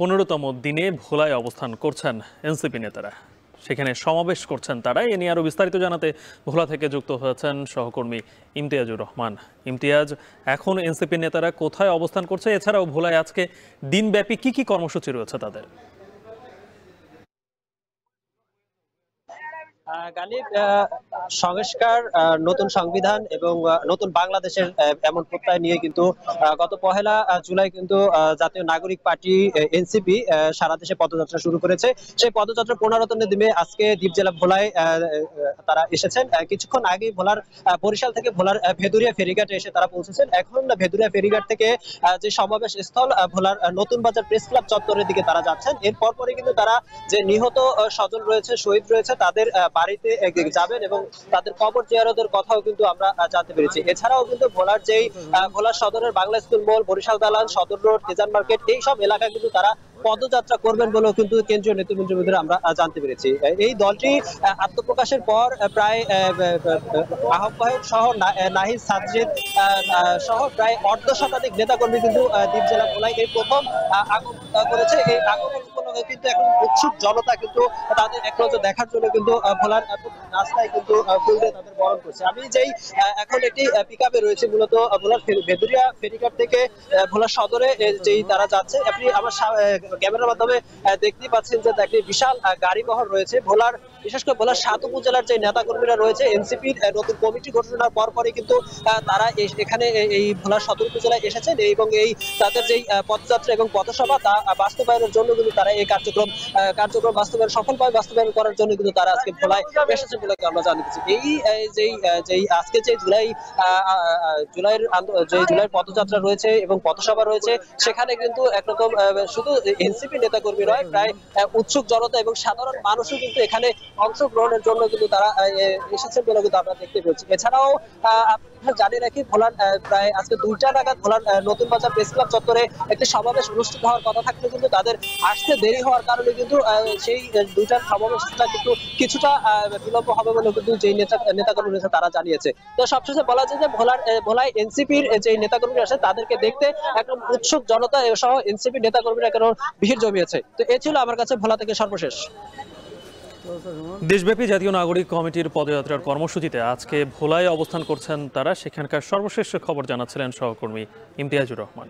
15তম দিনে ভোলায় অবস্থান করছেন এনসিপি নেতারা। সেখানে সমাবেশ করছেন তারা। এ নিয়ে আরো বিস্তারিত জানাতে ভোলা থেকে যুক্ত হয়েছেন সহকর্মী ইমতিয়াজুর রহমান। ইমতিয়াজ, এখন এনসিপি নেতারা কোথায় অবস্থান করছে, এছাড়াও ভোলায় আজকে দিনব্যাপী কি কি কর্মসূচি রয়েছে তাদের? গালিব, সংস্কার, নতুন সংবিধান এবং নতুন বাংলাদেশের এমন প্রত্যয় নিয়ে কিন্তু গত পহেলা জুলাই কিন্তু জাতীয় নাগরিক পার্টি এনসিপি সারা দেশে পদযাত্রা শুরু করেছে। সেই পদযাত্রা 15তম দিনে আজকে দ্বীপ জেলা ভোলায় তারা এসেছেন। কিছুক্ষণ আগেই ভোলার বরিশাল থেকে ভোলার ভেদুরিয়া ফেরিঘাটে এসে তারা পৌঁছেছেন। এখন ভেদুরিয়া ফেরিঘাট থেকে যে সমাবেশ স্থল ভোলার নতুন বাজার প্রেস ক্লাব চত্বরের দিকে তারা যাচ্ছেন। এরপর পরে কিন্তু তারা যে নিহত স্বজন রয়েছে, শহীদ রয়েছে, তাদের বাড়িতে যাবেন এবং তাদের কবর জিয়ারতের কথাও কিন্তু আমরা জানতে পেরেছি। এছাড়াও কিন্তু ভোলার যেই ভোলা সদরের বাংলা স্কুল মোড়, বরিশাল দালান, সদর রোড, তেজান মার্কেট, এই সব এলাকায় কিন্তু তারা পদযাত্রা করবেন বলেও কিন্তু কেন্দ্রীয় নেতৃবৃন্দের মধ্যে আমরা জানতে পেরেছি। এই দলটি আত্মপ্রকাশের পর প্রায় আহ্বায়ক সহ নাহিদ সাজ্জেদ সহ প্রায় অর্ধ শতাধিক নেতাকর্মী কিন্তু দ্বীপ জেলা ভোলায় এই প্রথম আগমন করেছে। এই আগমন উপলক্ষে কিন্তু এখন উৎসুক জনতা কিন্তু তাদের এক নজর দেখার জন্য কিন্তু ভোলার রাস্তায় কিন্তু ফুল দিয়ে তাদের বরণ করছে। আমি যেই এখন একটি পিকআপে রয়েছে, মূলত ভোলার ভেদুরিয়া ফেরিঘাট থেকে ভোলা সদরে যেই তারা যাচ্ছে। আপনি আমার ক্যামেরার মাধ্যমে দেখতেই পাচ্ছেন যে একটি বিশাল গাড়ি বহর রয়েছে। ভোলার বিশেষ করে ভোলার 7 উপজেলার যে নেতা কর্মীরা রয়েছে, এনসিপির নতুন কমিটি ঘোষণার পরপরই কিন্তু তারা এখানে এই ভোলার 17 উপজেলায় এসেছেন এবং এই তাদের যেই পদযাত্রা এবং পথসভা তা বাস্তবায়নের জন্য কিন্তু তারা এই কার্যক্রম বাস্তবায়ন সফলভাবে বাস্তবায়ন করার জন্য কিন্তু তারা আজকে ভোলায় এসেছে বলে আমরা জানতেছি। যেই আজকে যে জুলাইয়ের পদযাত্রা রয়েছে এবং পথসভা রয়েছে, সেখানে কিন্তু একরকম শুধু এনসিপি নেতাকর্মী নয়, প্রায় উৎসুক জনতা এবং সাধারণ মানুষও কিন্তু এখানে অংশগ্রহণের জন্য কিন্তু তারা এসেছেন বলে কিন্তু আমরা দেখতে পেয়েছি। এছাড়াও জানিয়ে রাখি, ভোলার প্রায় আজকে 2টা নাগাদ ভোলার নতুন বাজার প্রেস ক্লাব চত্বরে একটি সমাবেশ অনুষ্ঠিত হওয়ার কথা থাকলেও কিন্তু তাদের আসতে দেরি হওয়ার কারণে কিন্তু সেই 2টার সমাবেশটা কিন্তু কিছুটা বিলম্ব হবে বলে কিন্তু যে নেতাকর্মী রয়েছে তারা জানিয়েছে। তো সবশেষে বলা যায় যে ভোলায় এনসিপির যে নেতাকর্মী আছে তাদেরকে দেখতে একদম উৎসুক জনতা সহ এনসিপি নেতাকর্মীরা এখন ভিড় জমিয়েছে। তো এ ছিল আমার কাছে ভোলা থেকে সর্বশেষ। দেশব্যাপী জাতীয় নাগরিক কমিটির পদযাত্রার কর্মসূচিতে আজকে ভোলায় অবস্থান করছেন তারা। সেখানকার সর্বশেষ খবর জানাচ্ছিলেন সহকর্মী ইমতিয়াজুর রহমান।